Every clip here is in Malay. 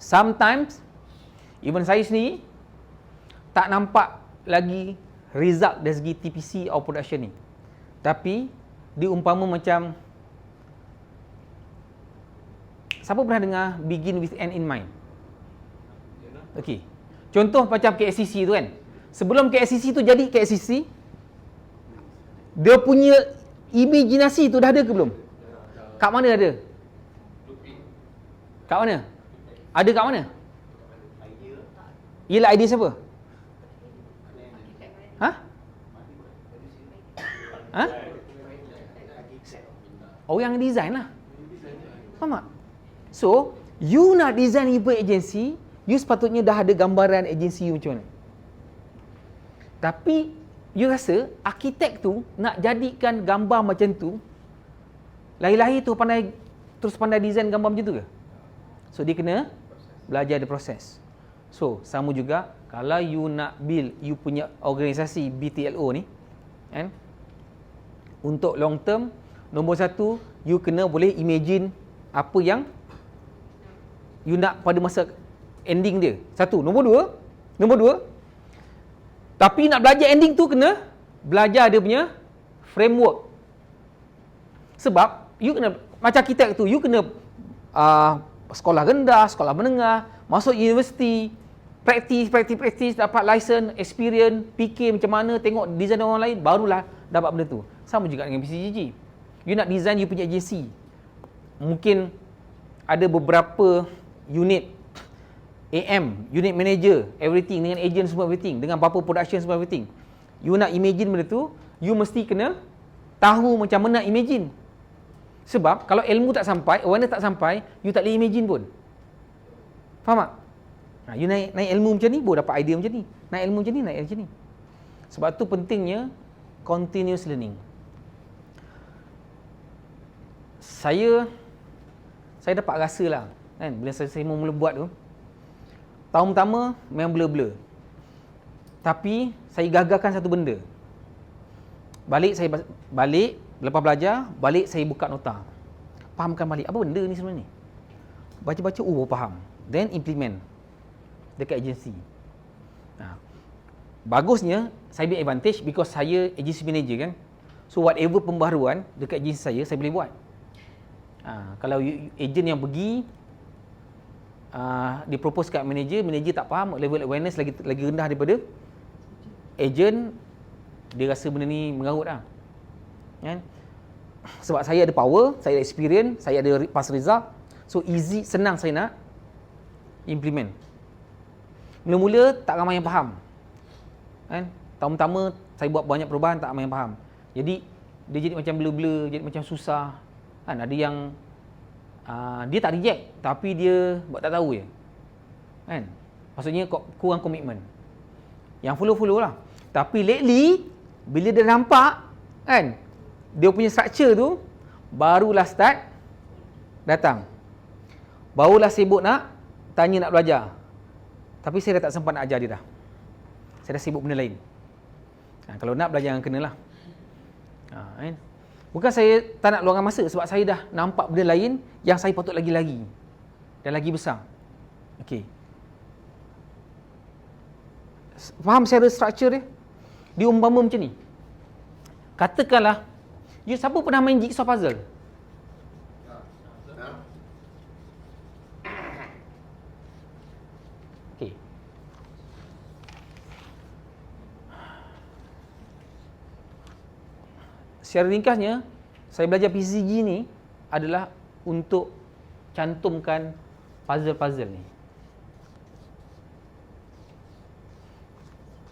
sometimes even saya sendiri tak nampak lagi result dari segi TPC atau production ni. Tapi diumpama macam, siapa pernah dengar begin with end in mind? Okey. Contoh macam KSCC tu kan. Sebelum KSCC tu jadi KSCC, dia punya imajinasi tu dah ada ke belum? Kat mana ada? Kat mana? Ada kat mana? Ialah idea siapa? Ha? Ha? Orang yang design lah. Faham tak? So, you nak design you punya agency, you sepatutnya dah ada gambaran agensi you macam mana. Tapi, you rasa arkitek tu nak jadikan gambar macam tu, lahir-lahir tu terus pandai design gambar macam tu ke? So, dia kena belajar the proses. So, sama juga, kalau you nak build you punya organisasi BTLO ni, kan? Untuk long term, nombor satu, you kena boleh imagine apa yang you nak pada masa ending dia. Satu. Nombor dua, tapi nak belajar ending tu kena belajar dia punya framework. Sebab you kena, macam arkitek tu, you kena sekolah rendah, sekolah menengah, masuk universiti, praktis, dapat license, experience, fikir macam mana, tengok design orang lain, barulah dapat benda tu. Sama juga dengan PCGG. You nak design you punya agency. Mungkin ada beberapa unit AM, unit manager, everything, dengan agent semua everything, dengan berapa production semua everything. You nak imagine benda tu, you mesti kena tahu macam mana nak imagine. Sebab kalau ilmu tak sampai, awareness tak sampai, you tak boleh imagine pun. Faham tak? You naik ilmu macam ni, baru dapat idea macam ni. Naik ilmu macam ni, naik macam ni. Sebab tu pentingnya continuous learning. Saya dapat rasa lah, kan, bila saya mula buat tu, tahun pertama memang blur-blur. Tapi saya gagalkan satu benda. Lepas belajar, balik saya buka nota. Fahamkan balik, apa benda ni sebenarnya ni? Baca-baca, faham. Then implement dekat agensi. Bagusnya, saya ambil advantage because saya agency manager kan. So whatever pembaharuan dekat agensi saya boleh buat. Kalau agent yang pergi, dia propose kat manager tak faham, level awareness lagi rendah daripada agent, dia rasa benda ni mengarut lah. Kan? Sebab saya ada power, saya ada experience, saya ada past result, so easy, senang saya nak implement. Mula-mula tak ramai yang faham. Kan? Tahun pertama saya buat banyak perubahan, tak ramai yang faham. Jadi dia jadi macam blur-blur, jadi macam susah. Kan? Ada yang dia tak reject, tapi dia buat tak tahu je. Kan? Maksudnya kurang komitmen. Yang follow lah. Tapi lately, bila dia nampak, kan, dia punya structure tu, barulah start datang. Barulah sibuk nak tanya, nak belajar. Tapi saya dah tak sempat nak ajar dia dah. Saya dah sibuk benda lain. Kalau nak belajar, kenalah. Kan? Bukan saya tak nak luangkan masa, sebab saya dah nampak benda lain yang saya patut lagi-lagi. Dan lagi besar. Okey. Faham secara struktur dia? Diumpama macam ni. Katakanlah, siapa pernah main jigsaw puzzle? Okey. Secara ringkasnya, saya belajar PCG ni adalah untuk cantumkan puzzle-puzzle ni.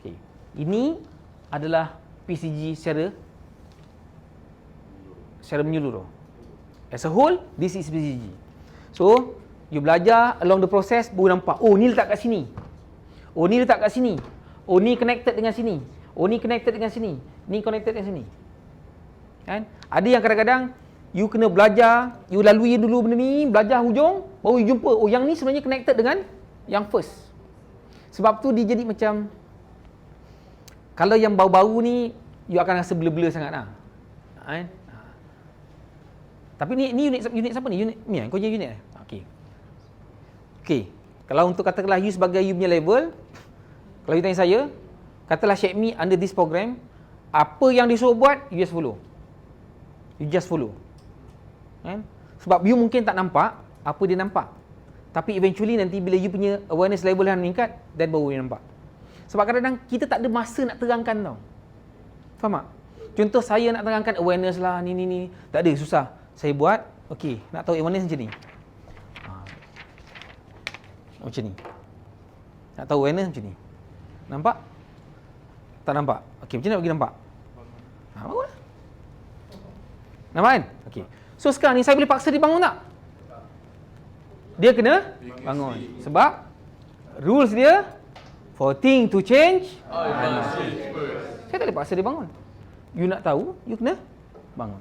Okay. Ini adalah PCG secara menyeluruh. As a whole, this is PCG. So, you belajar along the process, baru nampak, ni letak kat sini. Ni letak kat sini. Ni connected dengan sini. Ni connected dengan sini. Ni connected dengan sini. Kan? Ada yang kadang-kadang you kena belajar, you lalui dulu benda ni, belajar hujung, baru you jumpa, yang ni sebenarnya connected dengan yang first. Sebab tu dia jadi macam, kalau yang baru-baru ni, you akan rasa blur-blur sangat lah. Kan? Tapi ni unit siapa ni? Unit ni, kau je unit? Okey. Kalau untuk katakanlah you sebagai you punya level, kalau you tanya saya, katalah Sheikh Mi under this program, apa yang dia suruh buat, you just follow. You just follow. Kan? Sebab you mungkin tak nampak apa dia nampak. Tapi eventually nanti bila you punya awareness level yang meningkat, then baru you nampak. Sebab kadang-kadang kita tak ada masa nak terangkan tau. Faham tak? Contoh saya nak terangkan awareness lah, ni. Tak ada, susah. Saya buat, okey, nak tahu awareness macam ni. Macam ni. Nak tahu awareness macam ni. Nampak? Tak nampak? Okey, macam mana bagi nampak? Bagus. Nampak kan? Okey. So sekarang ni saya boleh paksa dia bangun tak? Dia kena bangun. Sebab rules dia, for thing to change, saya tak boleh paksa dia bangun. You nak tahu, you kena bangun.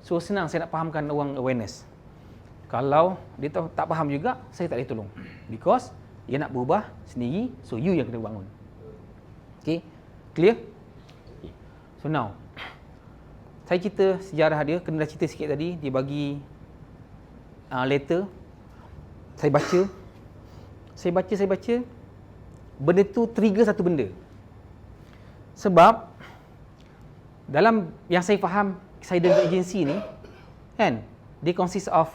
So senang saya nak fahamkan orang awareness. Kalau dia tak faham juga, saya tak boleh tolong. Because dia nak berubah sendiri, so you yang kena bangun. Okay? Clear? Okay. So now, saya cerita sejarah dia, kena dah cerita sikit tadi, dia bagi letter. Saya baca. Benda tu trigger satu benda. Sebab, dalam yang saya faham, saya dengan agensi ni, kan, dia consist of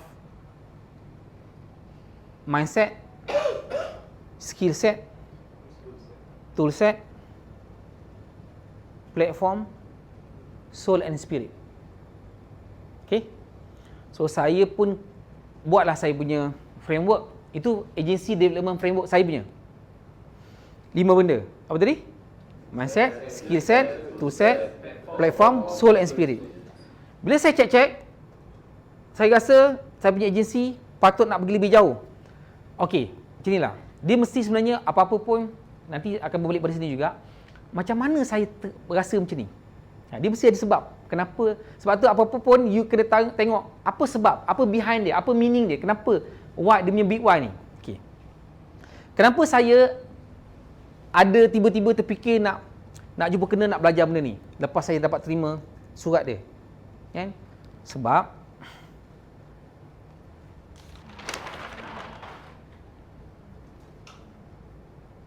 mindset, skill set, tool set, platform, soul and spirit. Okay? So saya pun buatlah saya punya framework. Itu agency development framework saya punya. 5 benda. Apa tadi? Mindset, skill set, tool set, platform, soul and spirit. Bila saya check, saya rasa saya punya agensi patut nak pergi lebih jauh. Okey, macam inilah. Dia mesti sebenarnya apa-apa pun, nanti akan berbalik pada sini juga, macam mana saya rasa macam ni. Dia mesti ada sebab. Kenapa? Sebab tu apa-apa pun, you kena tengok apa sebab, apa behind dia, apa meaning dia, kenapa, why, dia punya big why ni. Okay. Kenapa saya ada tiba-tiba terfikir nak jumpa kena nak belajar benda ni, lepas saya dapat terima surat dia. Kan? Sebab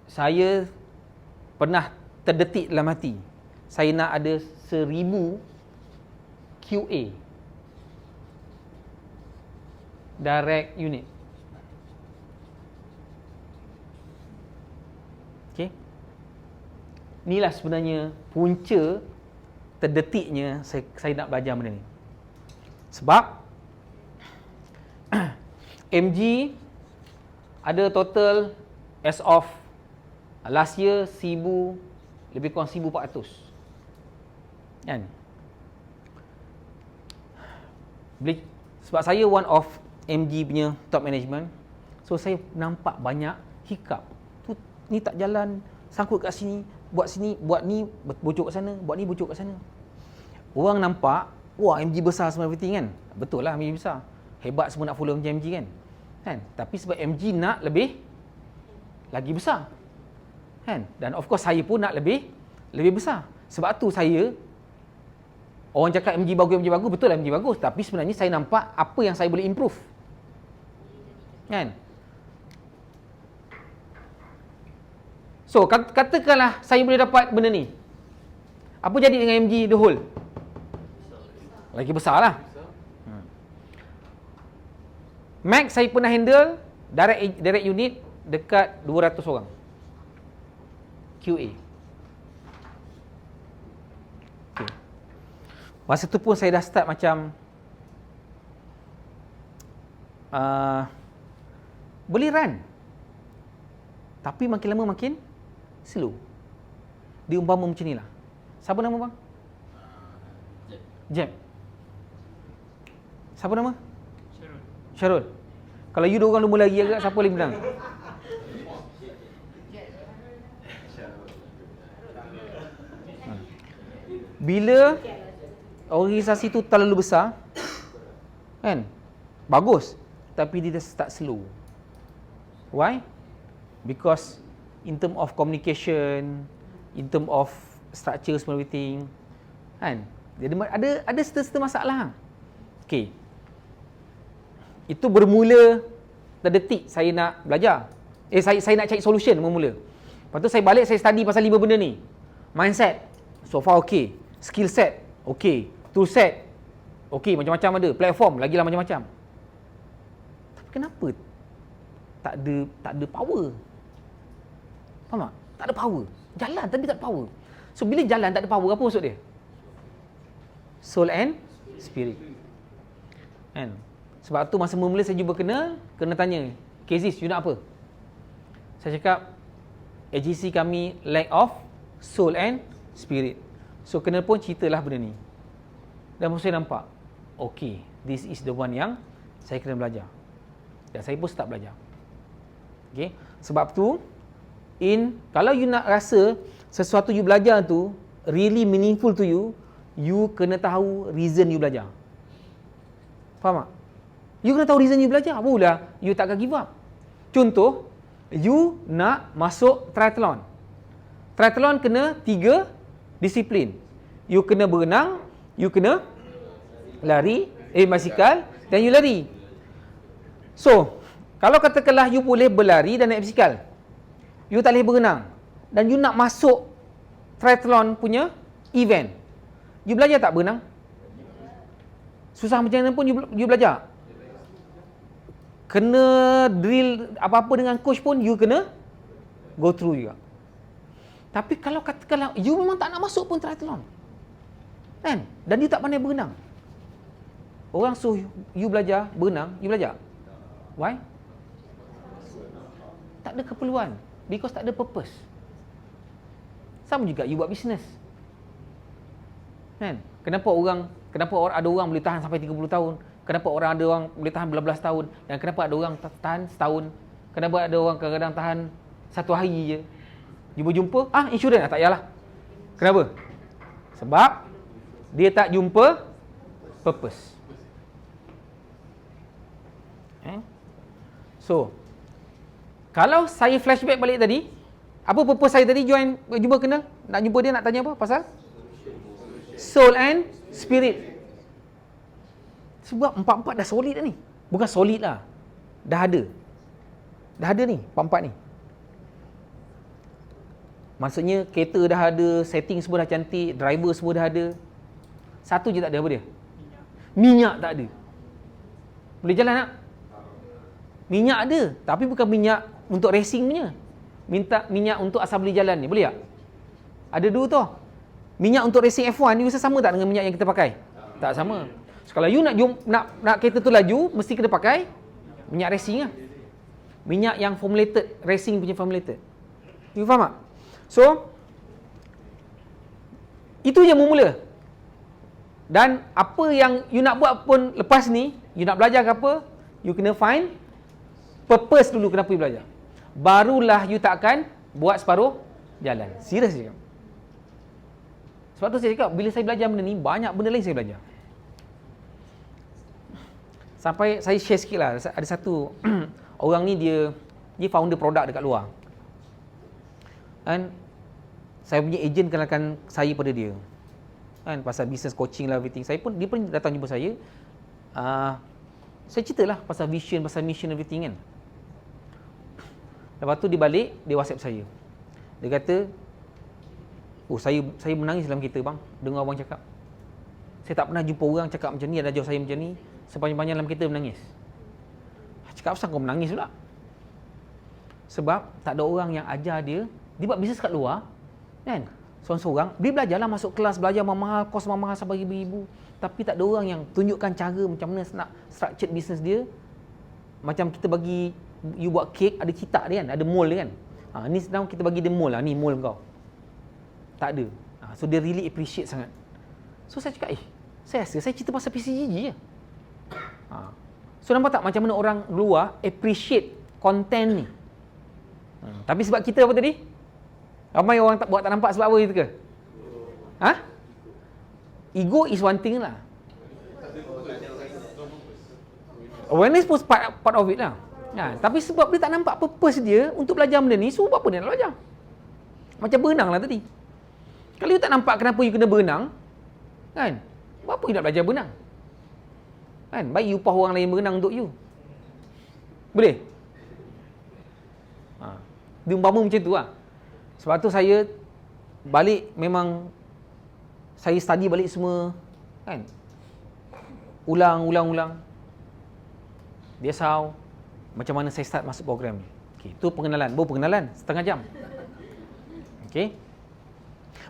saya pernah terdetik dalam hati, saya nak ada 1000 QA direct unit. Okay. Inilah sebenarnya punca terdetiknya saya nak belajar benda ni. Sebab MG ada total as of last year lebih kurang 1,400. Kan? Sebab saya one of MG punya top management, so saya nampak banyak hiccup. Ni tak jalan, sangkut kat sini, buat ni bocor kat sana, buat ni bocor kat sana. Orang nampak, wah MG besar semua everything kan. Betul lah MG besar. Hebat semua nak follow macam MG kan. Tapi sebab MG nak lagi besar. Kan? Dan of course saya pun nak lebih besar. Sebab tu saya, orang cakap MG bagus, betul lah MG bagus, tapi sebenarnya saya nampak apa yang saya boleh improve. Kan? So, katakanlah saya boleh dapat benda ni. Apa jadi dengan MG the whole? Lagi besar lah. Max saya pernah handle direct unit dekat 200 orang. QA. Okay. Masa tu pun saya dah start macam boleh run, tapi makin lama makin slow. Dia umpama macam ni lah. Siapa nama bang? Jam. Siapa nama? Syarul. Kalau you dua orang lumba lagi agak, siapa paling menang? Bila organisasi tu terlalu besar, kan, bagus, tapi dia start slow. Why? Because in term of communication, in term of structure semua everything, kan, dia ada serta masalah. Okay, itu bermula terdetik saya nak belajar. Saya nak cari solution mula-mula. Lepas tu saya balik, saya study pasal 5 benda ni. Mindset, so far okay. Skill set, okay. Tool set, okay, macam-macam ada. Platform, lagilah macam-macam. Tapi kenapa tak ada power? Faham tak? Tak ada power. Jalan tapi tak ada power. So bila jalan tak ada power, apa maksud dia? Soul and spirit. Kan? Sebab tu masa mula-mula saya jumpa kena tanya, Kezis, you nak apa? Saya cakap, agency kami lack of soul and spirit. So kena pun ceritalah benda ni. Dan saya nampak, okay, this is the one yang saya kena belajar. Dan saya pun start belajar. Okay? Sebab tu, kalau you nak rasa sesuatu you belajar tu really meaningful to you, you kena tahu reason you belajar. Faham tak? You kena tahu reason you belajar, barulah you takkan give up. Contoh, you nak masuk triathlon. Triathlon kena 3 disiplin. You kena berenang, you kena lari, basikal dan you lari. So, kalau katakanlah you boleh berlari dan naik basikal, you tak boleh berenang dan you nak masuk triathlon punya event, you belajar tak berenang? Susah macam mana pun you belajar. Kena drill apa-apa dengan coach pun you kena go through juga. Tapi kalau katakanlah you memang tak nak masuk pun triathlon, kan? Dan you tak pandai berenang, orang suruh you belajar berenang, you belajar. Why? Tak ada keperluan. Because tak ada purpose. Sama juga you buat bisnes, kan? Kenapa ada orang boleh tahan sampai 30 tahun? Kenapa ada orang boleh tahan belas-belas tahun? Dan kenapa ada orang tahan setahun? Kenapa ada orang kadang-kadang tahan 1 hari je? Jumpa, insurans tak payahlah. Kenapa? Sebab dia tak jumpa purpose. So, kalau saya flashback balik tadi, apa purpose saya tadi jumpa kenal? Nak jumpa dia, nak tanya apa? Pasal soul and spirit. Sebab 4 dah solid dah ni. Bukan solid lah. Dah ada ni, 4 ni. Maksudnya kereta dah ada, setting semua dah cantik, driver semua dah ada. Satu je tak ada, apa dia? Minyak tak ada. Boleh jalan tak? Minyak ada, tapi bukan minyak untuk racing punya. Minta minyak untuk asal boleh jalan ni, boleh tak? Ada 2 tu. Minyak untuk racing F1 ni sama tak dengan minyak yang kita pakai? Tak sama. So, kalau you nak kereta tu laju, mesti kena pakai minyak racing lah. Minyak yang formulated, racing punya formulated. You faham tak? So, itu je mula. Dan apa yang you nak buat pun lepas ni, you nak belajar ke apa, you kena find purpose dulu kenapa you belajar. Barulah you tak akan buat separuh jalan. Serius je. Sebab tu saya cakap, bila saya belajar benda ni, banyak benda lain saya belajar. Sampai saya share sikit lah. Ada satu orang ni dia founder produk dekat luar. Dan saya punya ejen kenalkan saya pada dia. Kan, pasal business coaching lah, everything. Dia pun datang jumpa saya. Saya ceritalah pasal vision, pasal mission, everything kan. Lepas tu dia balik, dia WhatsApp saya. Dia kata, saya menangis dalam kereta bang, dengar abang cakap. Saya tak pernah jumpa orang cakap macam ni, ada jawab saya macam ni. Sepanjang-panjang dalam kereta menangis. Cakap asal kau menangis pula? Sebab tak ada orang yang ajar dia buat bisnes kat luar, kan? Seorang-seorang, dia belajarlah masuk kelas, belajar mahal, kos mahal sampai ribu-ribu. Tapi tak ada orang yang tunjukkan cara macam mana nak structure bisnes dia. Macam kita bagi, you buat kek, ada cetak dia kan, ada mold dia kan. Ni sedang kita bagi dia mold lah, ni mold kau. Tak ada. So dia really appreciate sangat. So saya cakap, saya rasa saya cerita pasal PCGG je. So nampak tak macam mana orang luar appreciate content ni. Tapi sebab kita apa tadi? Ramai orang tak nampak sebab apa itu ke? Ego is one thing lah. Awareness pun part of it lah. Tapi sebab dia tak nampak purpose dia untuk belajar benda ni, so apa dia nak belajar? Macam berenang lah tadi. Kalau you tak nampak kenapa you kena berenang, kan? Apa you nak belajar berenang? Kan? Baik you upah orang lain berenang untuk you. Boleh? Dia umpama macam tu lah. Sebab tu saya balik, memang saya study balik semua kan. Ulang. That's how macam mana saya start masuk program ni. Okey, tu pengenalan. Baru pengenalan setengah jam. Okey.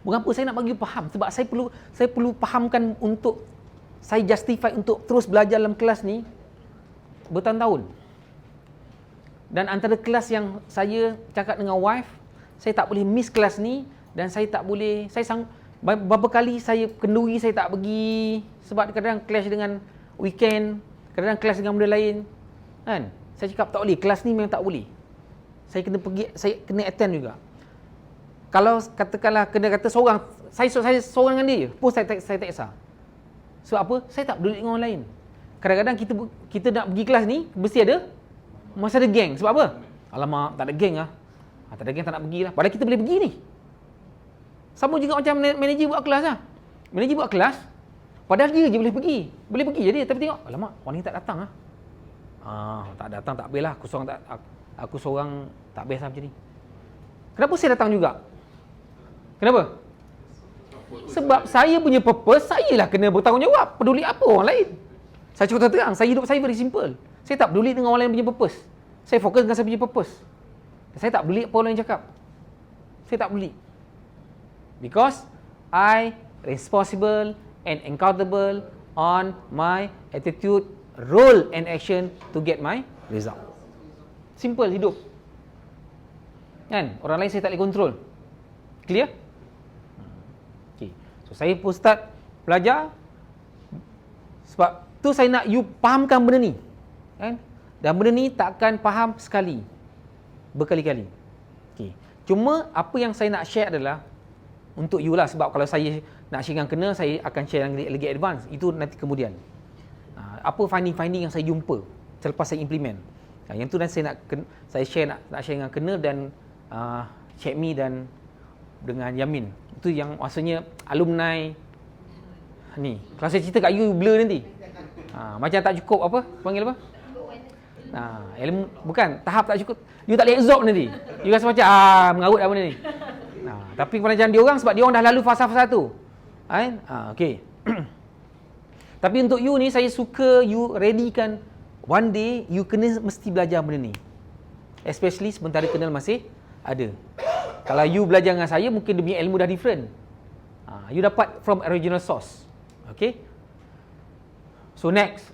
Mengapa saya nak bagi faham? Sebab saya perlu fahamkan untuk saya justify untuk terus belajar dalam kelas ni bertahun-tahun. Dan antara kelas yang saya cakap dengan wife, saya tak boleh miss kelas ni, dan saya tak boleh, beberapa kali saya kenduri saya tak pergi sebab kadang-kadang clash dengan weekend, kadang-kadang clash dengan benda lain kan. Saya cakap tak boleh, kelas ni memang tak boleh. Saya kena pergi, saya kena attend juga. Kalau katakanlah kena kata seorang, saya seorang dengan dia je, pun saya tak kisah. Sebab apa? Saya tak peduli dengan orang lain. Kadang-kadang kita nak pergi kelas ni, mesti masa ada geng. Sebab apa? Alamak, tak ada geng lah. Tak ada geng, tak nak pergi lah. Padahal kita boleh pergi ni. Sama juga macam manager buat kelas lah. Manager buat kelas, padahal dia je boleh pergi. Boleh pergi je dia, tapi tengok, alamak, orang ni tak datang lah. Tak datang, tak habis lah. Aku seorang tak habis lah macam ni. Kenapa saya datang juga? Kenapa? Sebab saya punya purpose, saya lah kena bertanggungjawab. Peduli apa orang lain? Saya cakap terang, hidup saya very simple. Saya tak peduli dengan orang lain punya purpose. Saya fokus dengan saya punya purpose. Saya tak peduli apa orang lain cakap. Saya tak peduli. Because I responsible and accountable on my attitude, role and action to get my result. Simple hidup. Kan? Orang lain saya tak boleh control. Clear? Okay. So saya pun start belajar. Sebab tu saya nak you fahamkan benda ni. Kan? Dan benda ni tak akan faham sekali. Berkali-kali. Okay. Cuma apa yang saya nak share adalah untuk you lah. Sebab kalau saya nak share yang kena, saya akan share yang lagi advance. Itu nanti kemudian. Apa finding-finding yang saya jumpa selepas saya implement. Yang tu nanti saya share nak share dengan kena dan Cik Mi dan dengan Yamin. Itu yang maksudnya alumni ni. Kalau saya cerita kat you blur nanti. Macam tak cukup apa? Panggil apa? Ilmu bukan, tahap tak cukup. You tak boleh absorb nanti. You rasa macam mengarut apa benda ni. Tapi macam dia orang, sebab dia orang dah lalu fasa-fasa tu. Kan? Okey. Tapi untuk you ni, saya suka you readykan one day you kena mesti belajar benda ni. Especially sementara kenal masih ada. Kalau you belajar dengan saya, mungkin dia punya ilmu dah different. You dapat from original source. Okay? So next.